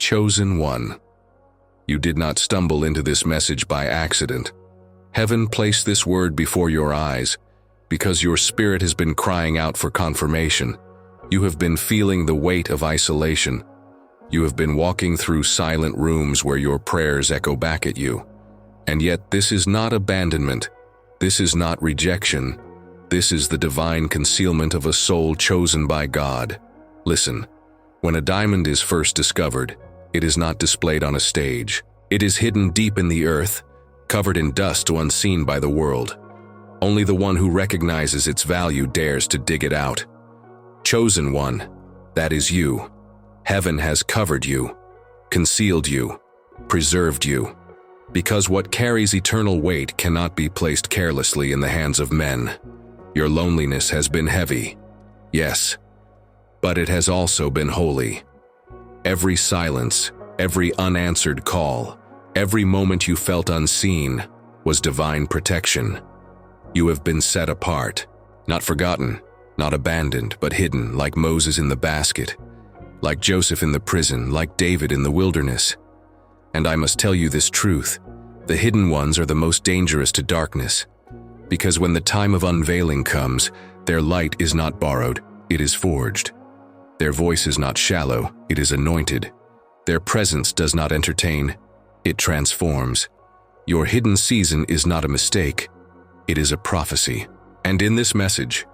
chosen one. You did not stumble into this message by accident. Heaven placed this word before your eyes because your spirit has been crying out for confirmation. You have been feeling the weight of isolation. You have been walking through silent rooms where your prayers echo back at you. And yet this is not abandonment. This is not rejection. This is the divine concealment of a soul chosen by God. Listen, when a diamond is first discovered, it is not displayed on a stage. It is hidden deep in the earth, covered in dust unseen by the world. Only the one who recognizes its value dares to dig it out. Chosen one, that is you. Heaven has covered you, concealed you, preserved you. Because what carries eternal weight cannot be placed carelessly in the hands of men. Your loneliness has been heavy, yes, but it has also been holy. Every silence, every unanswered call, every moment you felt unseen was divine protection. You have been set apart, not forgotten, not abandoned, but hidden, like Moses in the basket, like Joseph in the prison, like David in the wilderness. And I must tell you this truth, the hidden ones are the most dangerous to darkness, because when the time of unveiling comes, their light is not borrowed, it is forged. Their voice is not shallow, it is anointed. Their presence does not entertain, it transforms. Your hidden season is not a mistake, it is a prophecy. And in this message,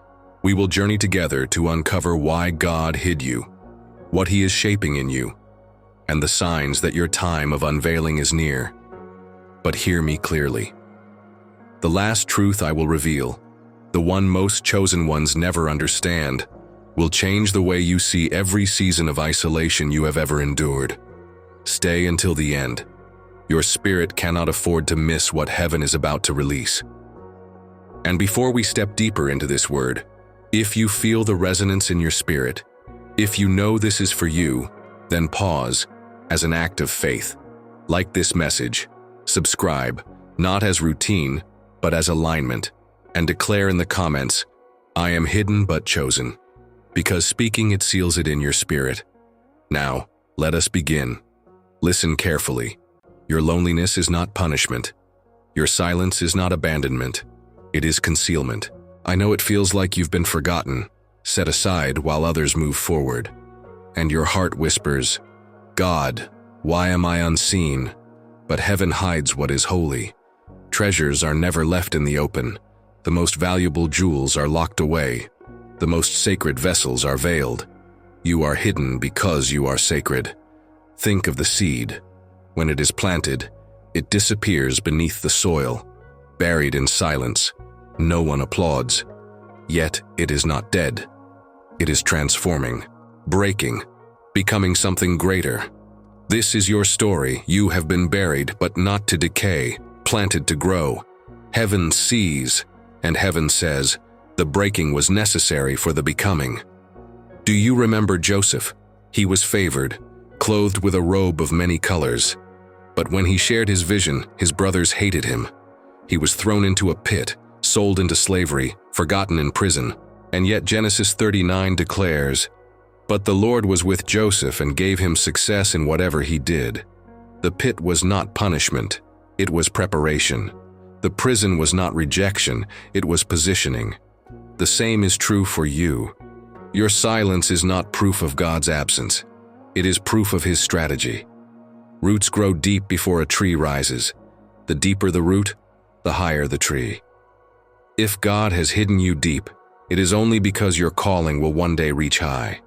we will journey together to uncover why God hid you, what He is shaping in you, and the signs that your time of unveiling is near. But hear me clearly. The last truth I will reveal, the one most chosen ones never understand, will change the way you see every season of isolation you have ever endured. Stay until the end. Your spirit cannot afford to miss what heaven is about to release. And before we step deeper into this word, if you feel the resonance in your spirit, if you know this is for you, then pause as an act of faith. Like this message, subscribe, not as routine, but as alignment, and declare in the comments, I am hidden but chosen, because speaking it seals it in your spirit. Now, let us begin. Listen carefully. Your loneliness is not punishment. Your silence is not abandonment. It is concealment. I know it feels like you've been forgotten, set aside while others move forward. And your heart whispers, God, why am I unseen? But heaven hides what is holy. Treasures are never left in the open. The most valuable jewels are locked away. The most sacred vessels are veiled. You are hidden because you are sacred. Think of the seed. When it is planted, it disappears beneath the soil, buried in silence. No one applauds. Yet it is not dead. It is transforming, breaking, becoming something greater. This is your story. You have been buried, but not to decay, planted to grow. Heaven sees, and heaven says, the breaking was necessary for the becoming. Do you remember Joseph? He was favored, clothed with a robe of many colors. But when he shared his vision, his brothers hated him. He was thrown into a pit, sold into slavery, forgotten in prison. And yet Genesis 39 declares, but the Lord was with Joseph and gave him success in whatever he did. The pit was not punishment, it was preparation. The prison was not rejection, it was positioning. The same is true for you. Your silence is not proof of God's absence. It is proof of His strategy. Roots grow deep before a tree rises. The deeper the root, the higher the tree. If God has hidden you deep, it is only because your calling will one day reach high.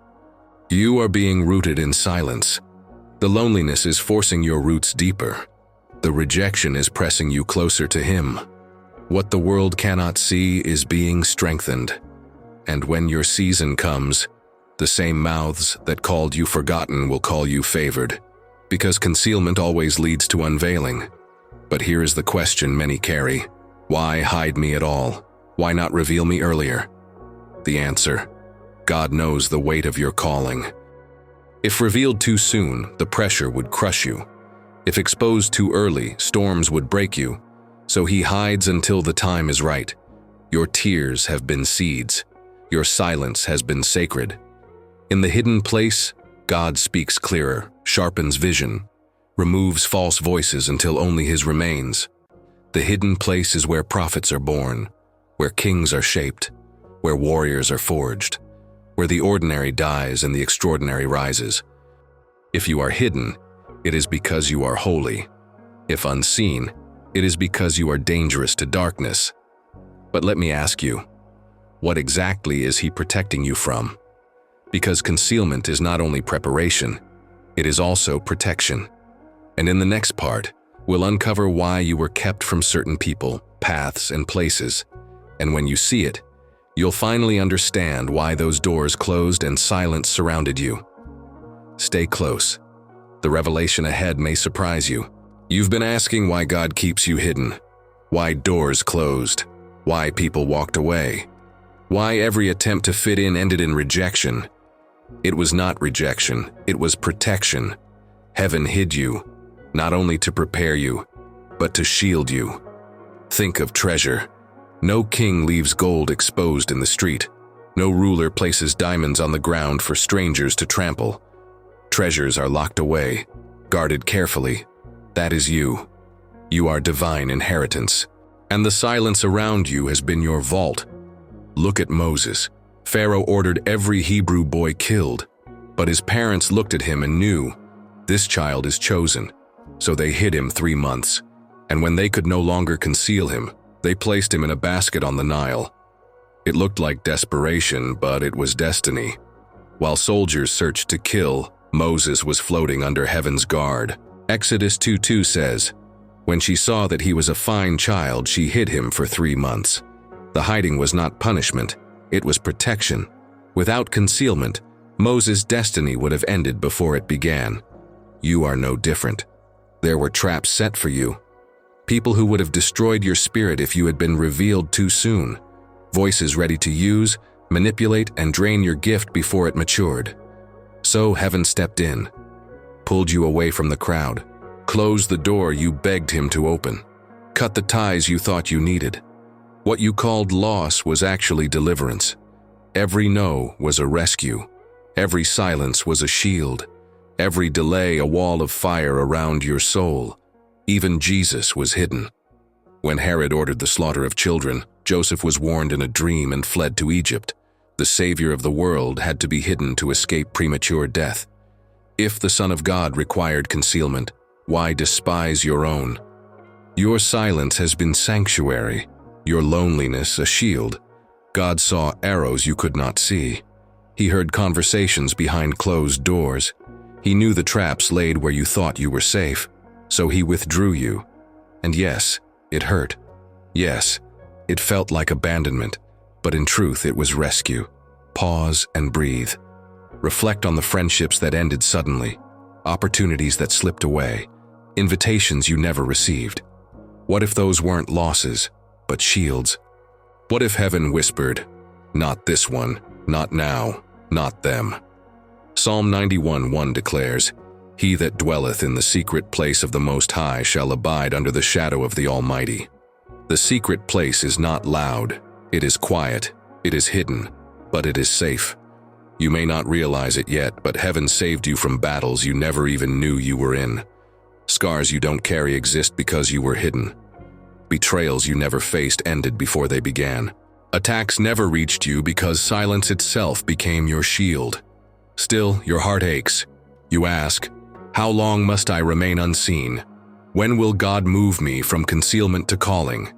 You are being rooted in silence. The loneliness is forcing your roots deeper. The rejection is pressing you closer to Him. What the world cannot see is being strengthened. And when your season comes, the same mouths that called you forgotten will call you favored, because concealment always leads to unveiling. But here is the question many carry. Why hide me at all? Why not reveal me earlier? The answer: God knows the weight of your calling. If revealed too soon, the pressure would crush you. If exposed too early, storms would break you. So He hides until the time is right. Your tears have been seeds. Your silence has been sacred. In the hidden place, God speaks clearer, sharpens vision, removes false voices until only His remains. The hidden place is where prophets are born, where kings are shaped, where warriors are forged, where the ordinary dies and the extraordinary rises. If you are hidden, it is because you are holy. If unseen, it is because you are dangerous to darkness. But let me ask you, what exactly is He protecting you from? Because concealment is not only preparation, it is also protection. And in the next part, we'll uncover why you were kept from certain people, paths, and places. And when you see it, you'll finally understand why those doors closed and silence surrounded you. Stay close. The revelation ahead may surprise you. You've been asking why God keeps you hidden, why doors closed, why people walked away, why every attempt to fit in ended in rejection. It was not rejection, it was protection. Heaven hid you, not only to prepare you, but to shield you. Think of treasure. No king leaves gold exposed in the street. No ruler places diamonds on the ground for strangers to trample. Treasures are locked away, guarded carefully. That is you. You are divine inheritance. And the silence around you has been your vault. Look at Moses. Pharaoh ordered every Hebrew boy killed, but his parents looked at him and knew, this child is chosen. So they hid him 3 months, and when they could no longer conceal him, they placed him in a basket on the Nile. It looked like desperation, but it was destiny. While soldiers searched to kill, Moses was floating under heaven's guard. Exodus 2:2 says, "When she saw that he was a fine child, she hid him for 3 months." The hiding was not punishment, it was protection. Without concealment, Moses' destiny would have ended before it began. You are no different. There were traps set for you. People who would have destroyed your spirit if you had been revealed too soon. Voices ready to use, manipulate, and drain your gift before it matured. So heaven stepped in, pulled you away from the crowd, closed the door you begged Him to open, cut the ties you thought you needed. What you called loss was actually deliverance. Every no was a rescue. Every silence was a shield. Every delay a wall of fire around your soul. Even Jesus was hidden. When Herod ordered the slaughter of children, Joseph was warned in a dream and fled to Egypt. The Savior of the world had to be hidden to escape premature death. If the Son of God required concealment, why despise your own? Your silence has been sanctuary, your loneliness a shield. God saw arrows you could not see. He heard conversations behind closed doors. He knew the traps laid where you thought you were safe, so He withdrew you. And yes, it hurt. Yes, it felt like abandonment, but in truth it was rescue. Pause and breathe. Reflect on the friendships that ended suddenly, opportunities that slipped away, invitations you never received. What if those weren't losses, but shields? What if heaven whispered, "Not this one, not now, not them"? Psalm 91:1 declares, "He that dwelleth in the secret place of the Most High shall abide under the shadow of the Almighty." The secret place is not loud, it is quiet, it is hidden, but it is safe. You may not realize it yet, but heaven saved you from battles you never even knew you were in. Scars you don't carry exist because you were hidden. Betrayals you never faced ended before they began. Attacks never reached you because silence itself became your shield. Still, your heart aches. You ask, how long must I remain unseen? When will God move me from concealment to calling?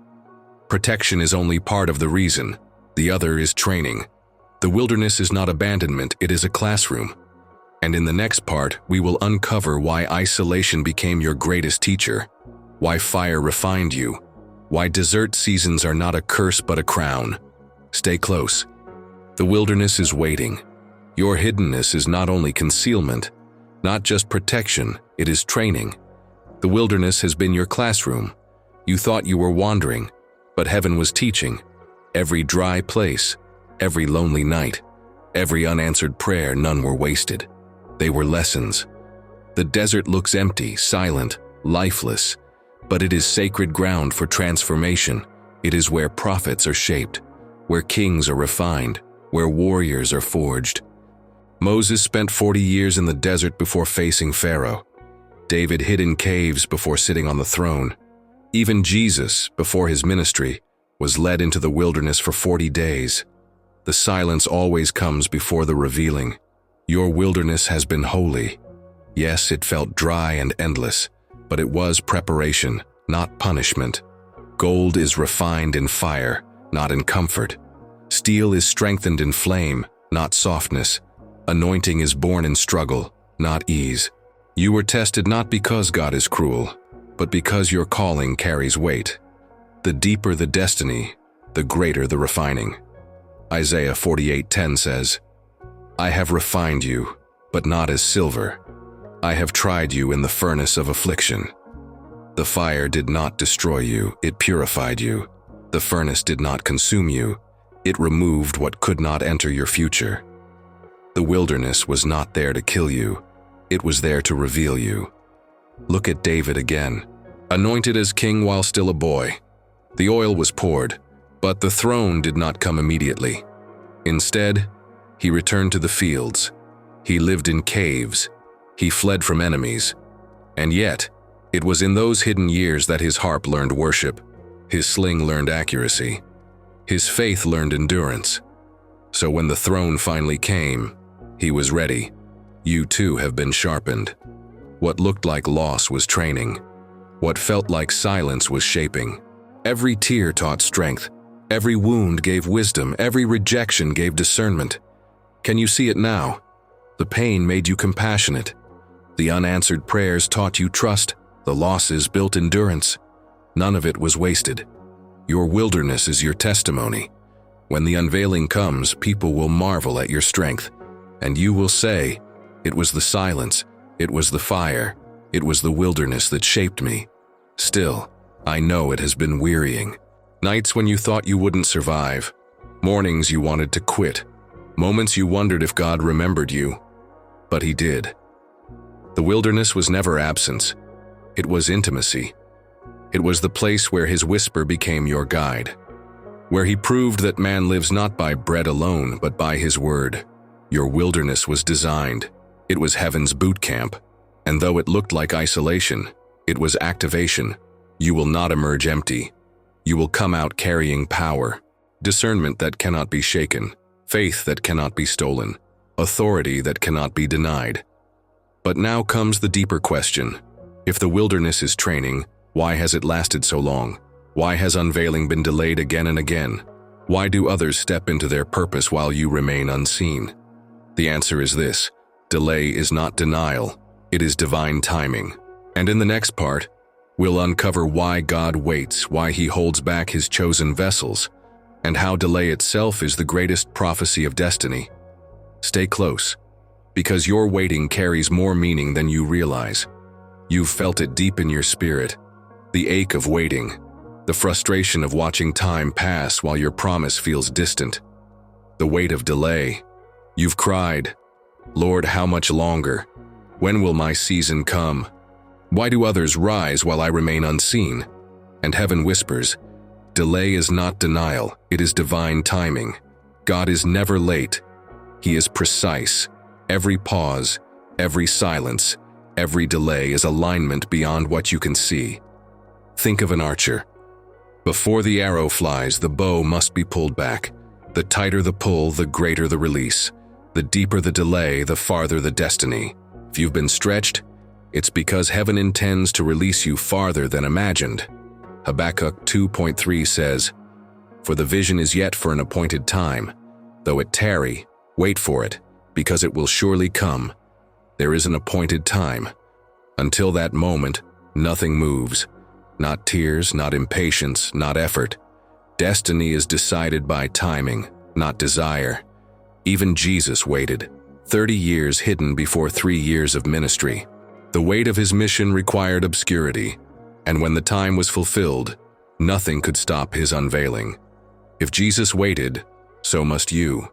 Protection is only part of the reason. The other is training. The wilderness is not abandonment, it is a classroom. And in the next part, we will uncover why isolation became your greatest teacher, why fire refined you, why desert seasons are not a curse but a crown. Stay close. The wilderness is waiting. Your hiddenness is not only concealment, not just protection, it is training. The wilderness has been your classroom. You thought you were wandering, but heaven was teaching. Every dry place, every lonely night, every unanswered prayer, none were wasted. They were lessons. The desert looks empty, silent, lifeless, but it is sacred ground for transformation. It is where prophets are shaped, where kings are refined, where warriors are forged. Moses spent 40 years in the desert before facing Pharaoh. David hid in caves before sitting on the throne. Even Jesus, before his ministry, was led into the wilderness for 40 days. The silence always comes before the revealing. Your wilderness has been holy. Yes, it felt dry and endless, but it was preparation, not punishment. Gold is refined in fire, not in comfort. Steel is strengthened in flame, not softness. Anointing is born in struggle, not ease. You were tested not because God is cruel, but because your calling carries weight. The deeper the destiny, the greater the refining. Isaiah 48:10 says, I have refined you, but not as silver. I have tried you in the furnace of affliction. The fire did not destroy you, it purified you. The furnace did not consume you, it removed what could not enter your future. The wilderness was not there to kill you, it was there to reveal you. Look at David again, anointed as king while still a boy. The oil was poured, but the throne did not come immediately. Instead, he returned to the fields. He lived in caves. He fled from enemies. And yet, it was in those hidden years that his harp learned worship, his sling learned accuracy, his faith learned endurance. So when the throne finally came, he was ready. You too have been sharpened. What looked like loss was training. What felt like silence was shaping. Every tear taught strength. Every wound gave wisdom. Every rejection gave discernment. Can you see it now? The pain made you compassionate. The unanswered prayers taught you trust. The losses built endurance. None of it was wasted. Your wilderness is your testimony. When the unveiling comes, people will marvel at your strength. And you will say, it was the silence, it was the fire, it was the wilderness that shaped me. Still, I know it has been wearying. Nights when you thought you wouldn't survive. Mornings you wanted to quit. Moments you wondered if God remembered you. But He did. The wilderness was never absence. It was intimacy. It was the place where His whisper became your guide. Where He proved that man lives not by bread alone, but by His word. Your wilderness was designed. It was heaven's boot camp. And though it looked like isolation, it was activation. You will not emerge empty. You will come out carrying power, discernment that cannot be shaken, faith that cannot be stolen, authority that cannot be denied. But now comes the deeper question. If the wilderness is training, why has it lasted so long? Why has unveiling been delayed again and again? Why do others step into their purpose while you remain unseen? The answer is this: delay is not denial, it is divine timing. And in the next part, we'll uncover why God waits, why He holds back His chosen vessels, and how delay itself is the greatest prophecy of destiny. Stay close, because your waiting carries more meaning than you realize. You've felt it deep in your spirit, the ache of waiting, the frustration of watching time pass while your promise feels distant, the weight of delay. You've cried, Lord, how much longer? When will my season come? Why do others rise while I remain unseen? And heaven whispers, delay is not denial, it is divine timing. God is never late. He is precise. Every pause, every silence, every delay is alignment beyond what you can see. Think of an archer. Before the arrow flies, the bow must be pulled back. The tighter the pull, the greater the release. The deeper the delay, the farther the destiny. If you've been stretched, it's because heaven intends to release you farther than imagined. Habakkuk 2:3 says, For the vision is yet for an appointed time. Though it tarry, wait for it, because it will surely come. There is an appointed time. Until that moment, nothing moves. Not tears, not impatience, not effort. Destiny is decided by timing, not desire. Even Jesus waited, 30 years hidden before 3 years of ministry. The weight of His mission required obscurity, and when the time was fulfilled, nothing could stop His unveiling. If Jesus waited, so must you.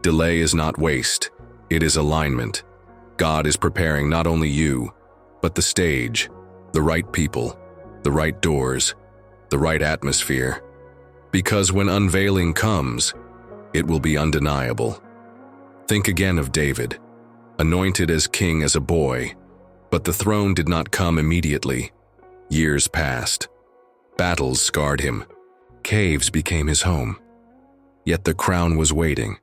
Delay is not waste, it is alignment. God is preparing not only you, but the stage, the right people, the right doors, the right atmosphere. Because when unveiling comes, it will be undeniable. Think again of David, anointed as king as a boy, but the throne did not come immediately. Years passed. Battles scarred him. Caves became his home. Yet the crown was waiting.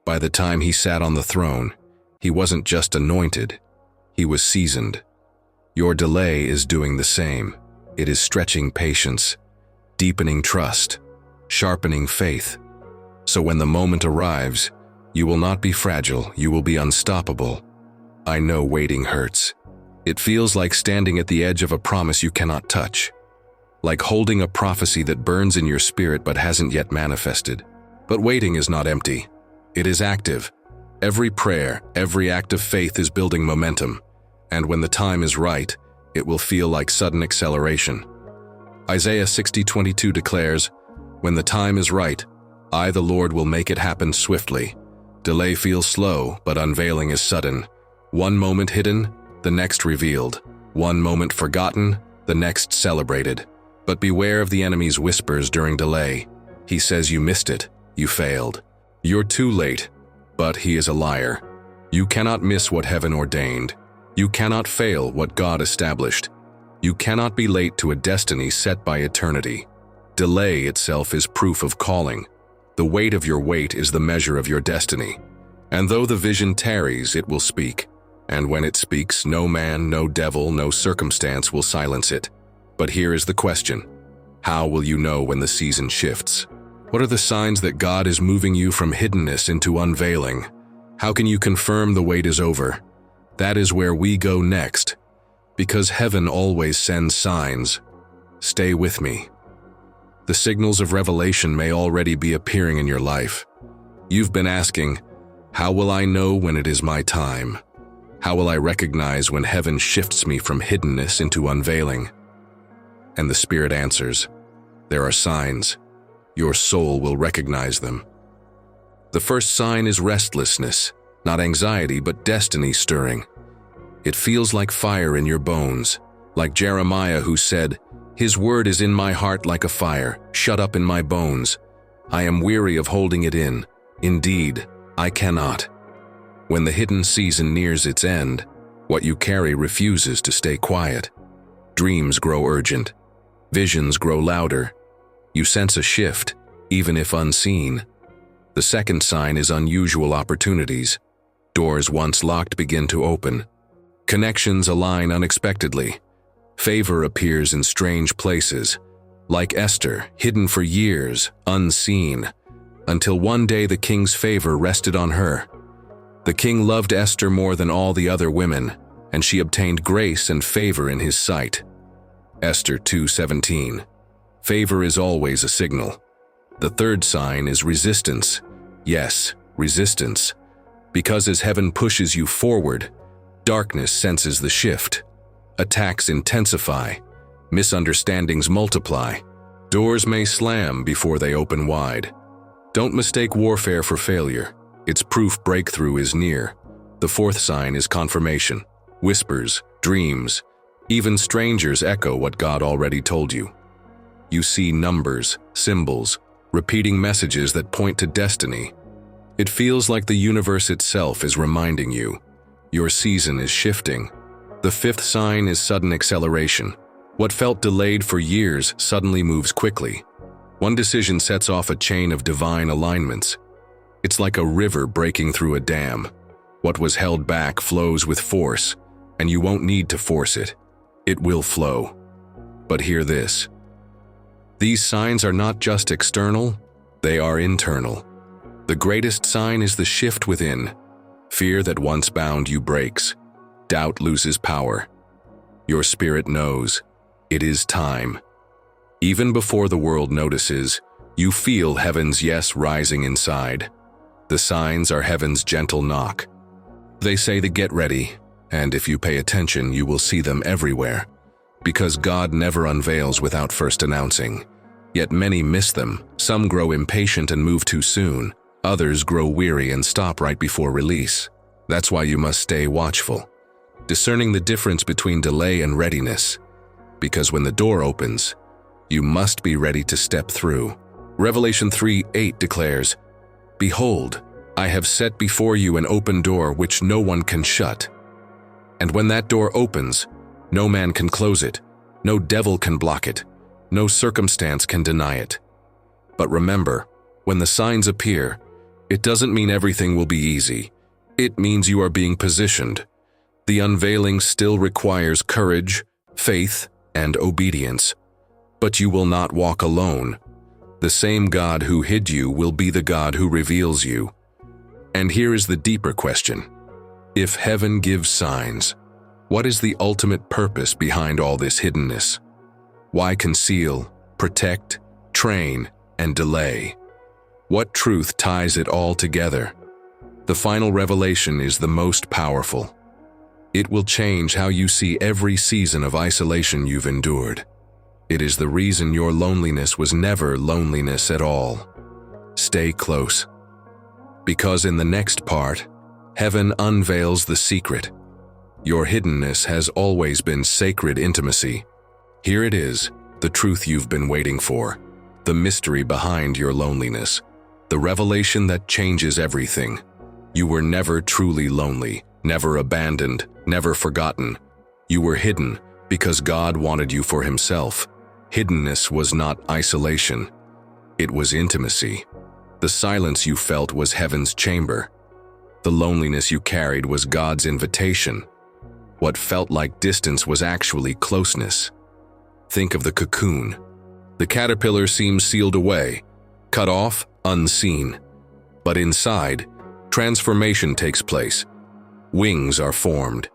By the time he sat on the throne, he wasn't just anointed, he was seasoned. Your delay is doing the same. It is stretching patience, deepening trust, sharpening faith. So when the moment arrives, you will not be fragile, you will be unstoppable. I know waiting hurts. It feels like standing at the edge of a promise you cannot touch, like holding a prophecy that burns in your spirit but hasn't yet manifested. But waiting is not empty. It is active. Every prayer, every act of faith is building momentum, and when the time is right, it will feel like sudden acceleration. Isaiah 60:22 declares, "When the time is right, I, the Lord, will make it happen swiftly." Delay feels slow, but unveiling is sudden. One moment hidden, the next revealed. One moment forgotten, the next celebrated. But beware of the enemy's whispers during delay. He says you missed it, you failed. You're too late, but he is a liar. You cannot miss what heaven ordained. You cannot fail what God established. You cannot be late to a destiny set by eternity. Delay itself is proof of calling. The weight of your wait is the measure of your destiny. And though the vision tarries, it will speak. And when it speaks, no man, no devil, no circumstance will silence it. But here is the question. How will you know when the season shifts? What are the signs that God is moving you from hiddenness into unveiling? How can you confirm the wait is over? That is where we go next. Because heaven always sends signs. Stay with me. The signals of revelation may already be appearing in your life. You've been asking, how will I know when it is my time? How will I recognize when heaven shifts me from hiddenness into unveiling? And the Spirit answers, there are signs. Your soul will recognize them. The first sign is restlessness, not anxiety, but destiny stirring. It feels like fire in your bones, like Jeremiah who said, "His word is in my heart like a fire, shut up in my bones. I am weary of holding it in. Indeed, I cannot." When the hidden season nears its end, what you carry refuses to stay quiet. Dreams grow urgent. Visions grow louder. You sense a shift, even if unseen. The second sign is unusual opportunities. Doors once locked begin to open. Connections align unexpectedly. Favor appears in strange places, like Esther, hidden for years, unseen, until one day the king's favor rested on her. The king loved Esther more than all the other women, and she obtained grace and favor in his sight. Esther 2:17. Favor is always a signal. The third sign is resistance. Yes, resistance. Because as heaven pushes you forward, darkness senses the shift. Attacks intensify. Misunderstandings multiply. Doors may slam before they open wide. Don't mistake warfare for failure. It's proof breakthrough is near. The fourth sign is confirmation. Whispers, dreams, even strangers echo what God already told you. You see numbers, symbols, repeating messages that point to destiny. It feels like the universe itself is reminding you. Your season is shifting. The fifth sign is sudden acceleration. What felt delayed for years suddenly moves quickly. One decision sets off a chain of divine alignments. It's like a river breaking through a dam. What was held back flows with force, and you won't need to force it. It will flow. But hear this. These signs are not just external, they are internal. The greatest sign is the shift within. Fear that once bound you breaks. Doubt loses power. Your spirit knows. It is time. Even before the world notices, you feel heaven's yes rising inside. The signs are heaven's gentle knock. They say to get ready, and if you pay attention, you will see them everywhere. Because God never unveils without first announcing. Yet many miss them. Some grow impatient and move too soon. Others grow weary and stop right before release. That's why you must stay watchful, discerning the difference between delay and readiness. Because when the door opens, you must be ready to step through. Revelation 3:8 declares, "Behold, I have set before you an open door which no one can shut. And when that door opens, no man can close it, no devil can block it, no circumstance can deny it. But remember, when the signs appear, it doesn't mean everything will be easy. It means you are being positioned. The unveiling still requires courage, faith, and obedience. But you will not walk alone. The same God who hid you will be the God who reveals you. And here is the deeper question. If heaven gives signs, what is the ultimate purpose behind all this hiddenness? Why conceal, protect, train, and delay? What truth ties it all together? The final revelation is the most powerful. It will change how you see every season of isolation you've endured. It is the reason your loneliness was never loneliness at all. Stay close. Because in the next part, heaven unveils the secret. Your hiddenness has always been sacred intimacy. Here it is, the truth you've been waiting for, the mystery behind your loneliness, the revelation that changes everything. You were never truly lonely, never abandoned, never forgotten. You were hidden because God wanted you for Himself. Hiddenness was not isolation. It was intimacy. The silence you felt was heaven's chamber. The loneliness you carried was God's invitation. What felt like distance was actually closeness. Think of the cocoon. The caterpillar seems sealed away, cut off, unseen. But inside, transformation takes place. Wings are formed.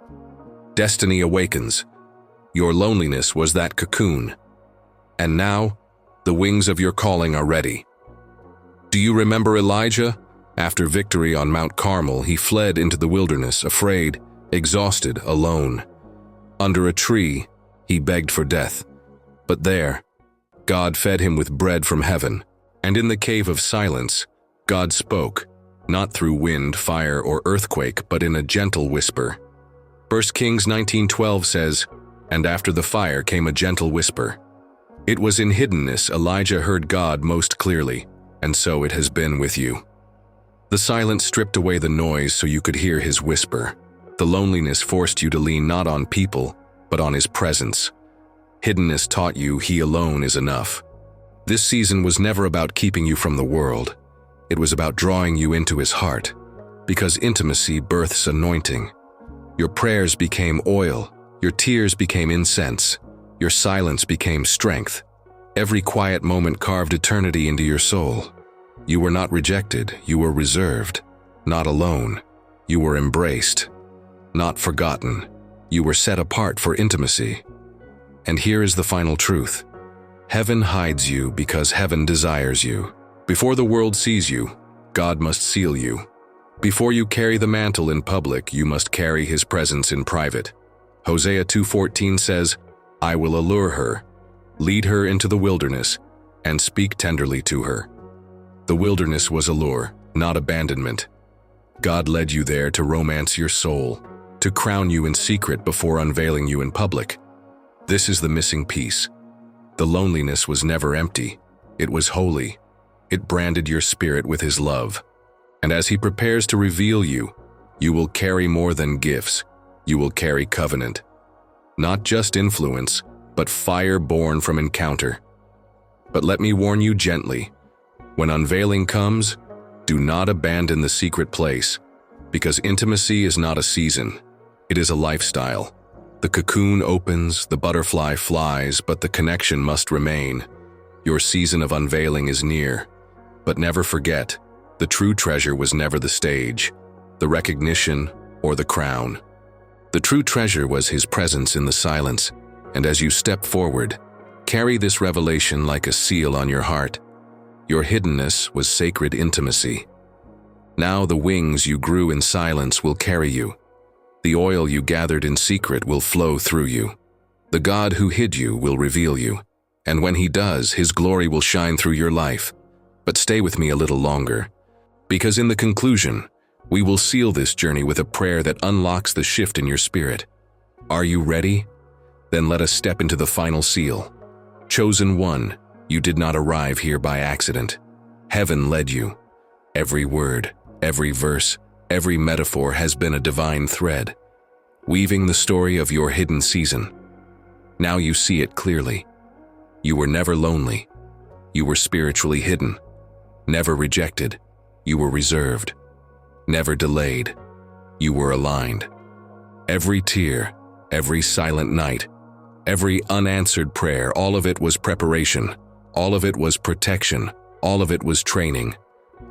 Destiny awakens. Your loneliness was that cocoon. And now, the wings of your calling are ready. Do you remember Elijah? After victory on Mount Carmel, he fled into the wilderness, afraid, exhausted, alone. Under a tree, he begged for death. But there, God fed him with bread from heaven. And in the cave of silence, God spoke, not through wind, fire, or earthquake, but in a gentle whisper. 1 Kings 19:12 says, "And after the fire came a gentle whisper." It was in hiddenness Elijah heard God most clearly, and so it has been with you. The silence stripped away the noise so you could hear His whisper. The loneliness forced you to lean not on people, but on His presence. Hiddenness taught you He alone is enough. This season was never about keeping you from the world. It was about drawing you into His heart, because intimacy births anointing. Your prayers became oil, your tears became incense, your silence became strength. Every quiet moment carved eternity into your soul. You were not rejected, you were reserved. Not alone, you were embraced. Not forgotten, you were set apart for intimacy. And here is the final truth. Heaven hides you because heaven desires you. Before the world sees you, God must seal you. Before you carry the mantle in public, you must carry His presence in private. Hosea 2:14 says, "I will allure her, lead her into the wilderness, and speak tenderly to her." The wilderness was allure, not abandonment. God led you there to romance your soul, to crown you in secret before unveiling you in public. This is the missing piece. The loneliness was never empty. It was holy. It branded your spirit with His love. And as He prepares to reveal you, you will carry more than gifts. You will carry covenant. Not just influence, but fire born from encounter. But let me warn you gently. When unveiling comes, do not abandon the secret place, because intimacy is not a season. It is a lifestyle. The cocoon opens, the butterfly flies, but the connection must remain. Your season of unveiling is near. But never forget, the true treasure was never the stage, the recognition, or the crown. The true treasure was His presence in the silence, and as you step forward, carry this revelation like a seal on your heart. Your hiddenness was sacred intimacy. Now the wings you grew in silence will carry you. The oil you gathered in secret will flow through you. The God who hid you will reveal you, and when He does, His glory will shine through your life. But stay with me a little longer, because in the conclusion, we will seal this journey with a prayer that unlocks the shift in your spirit. Are you ready? Then let us step into the final seal. Chosen one, you did not arrive here by accident. Heaven led you. Every word, Every verse, every metaphor has been a divine thread, weaving the story of your hidden season. Now you see it clearly. You were never lonely. You were spiritually hidden. Never rejected. You were reserved. Never delayed. You were aligned. Every tear, every silent night, every unanswered prayer, all of it was preparation. All of it was protection. All of it was training.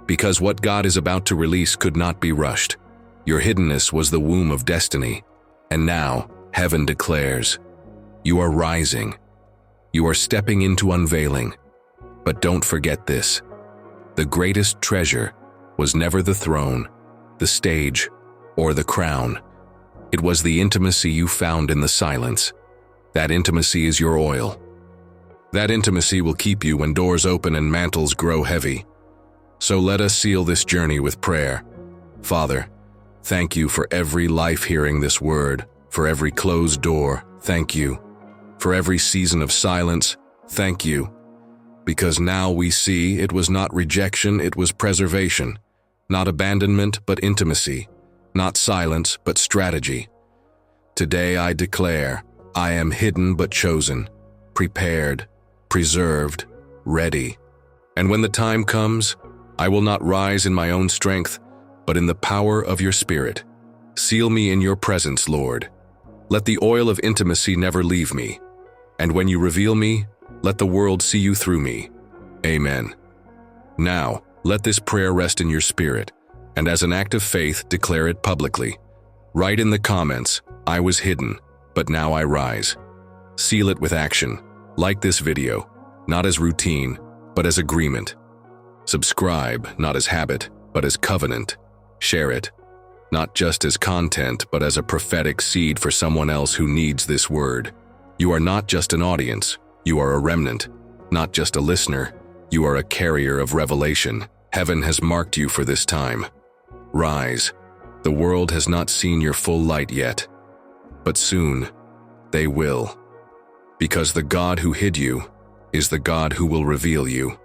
Because what God is about to release could not be rushed. Your hiddenness was the womb of destiny. And now, heaven declares, you are rising. You are stepping into unveiling. But don't forget this. The greatest treasure was never the throne, the stage, or the crown. It was the intimacy you found in the silence. That intimacy is your oil. That intimacy will keep you when doors open and mantles grow heavy. So let us seal this journey with prayer. Father, thank you for every life hearing this word, for every closed door, thank you. For every season of silence, thank you. Because now we see it was not rejection, it was preservation. Not abandonment, but intimacy. Not silence, but strategy. Today I declare, I am hidden but chosen, prepared, preserved, ready. And when the time comes, I will not rise in my own strength, but in the power of your Spirit. Seal me in your presence, Lord. Let the oil of intimacy never leave me. And when you reveal me, let the world see you through me. Amen. Now, let this prayer rest in your spirit, and as an act of faith, declare it publicly. Write in the comments, I was hidden, but now I rise. Seal it with action. Like this video, not as routine, but as agreement. Subscribe, not as habit, but as covenant. Share it, not just as content, but as a prophetic seed for someone else who needs this word. You are not just an audience, you are a remnant. Not just a listener, you are a carrier of revelation. Heaven has marked you for this time. Rise. The world has not seen your full light yet, but soon they will. Because the God who hid you is the God who will reveal you.